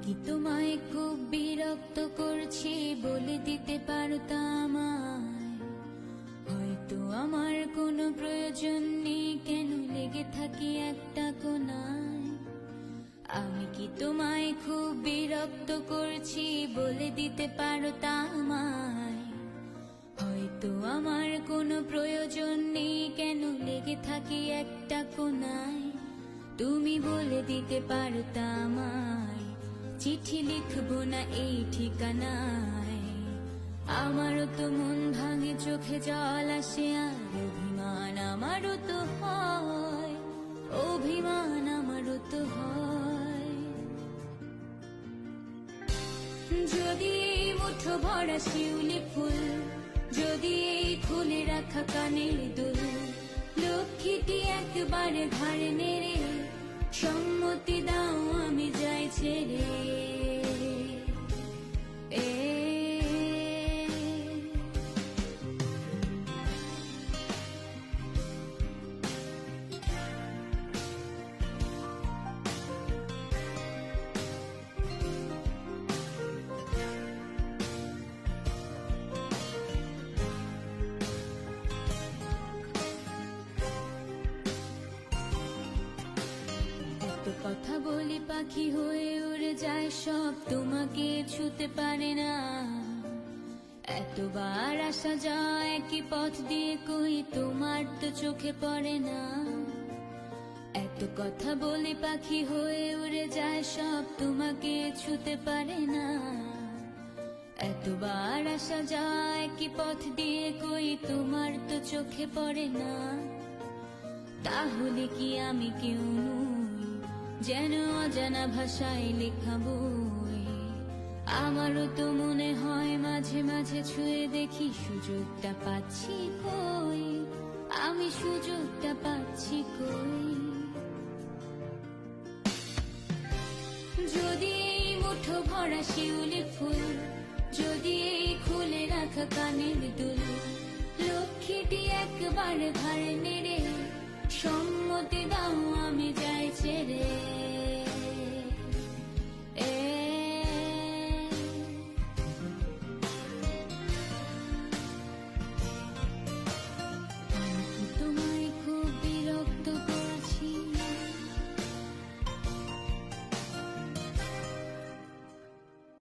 কি তোমায় খুব বিরক্ত করছি বলে দিতে পারতাম আমায়? হয়তো আমার কোনো প্রয়োজন নেই, কেন লেগে থাকি একটা কোনায়? আমি কি তোমায় খুব বিরক্ত করছি বলে দিতে পারতাম আমায়? হয়তো আমার কোনো প্রয়োজন নেই, কেন লেগে থাকি একটা কোনায়? তুমি বলে দিতে পারতাম আমায়, চিঠি লিখবো না এই ঠিকানায়। আমারও তো মন ভাঙে, চোখে জল আসে, আর অভিমান আমারও তো হয়, অভিমান আমারও তো হয়। যদি এই মুঠো ভরা শিউলি ফুল, যদি এই খুলে রাখা কানের দুল, লক্ষ্মীটি একবারে ঘাড়ে নেড়ে সম্মতি দাও আমি যাই ছেড়ে। কথা বলি পাখি হয়ে উড়ে যায় সব, তোমাকে ছুতে পারে না। এতবার আসা যায় একই পথ দিয়ে, কই তোমার তো চোখে পড়ে না। এত কথা বলি পাখি হয়ে উড়ে যায় সব, তোমাকে ছুতে পারে না। এতবার আসা যায় একই পথ দিয়ে, কই তোমার তো চোখে পড়ে না। তাহলে কি আমি কেউ নই, যেন অজানা ভাষায় লেখা বই? আমারও তো মনে হয় মাঝে মাঝে ছুঁয়ে দেখি, সুযোগটা পাচ্ছি কই, আমি সুযোগটা পাচ্ছি কই? যদি এই মুঠো ভরা শিউলি ফুল, যদি এই খুলে রাখা কানের দুল, লক্ষ্মীটি একবার ঘাড়ে নেড়ে সম্মতি দাও আমি যাই ছেড়ে।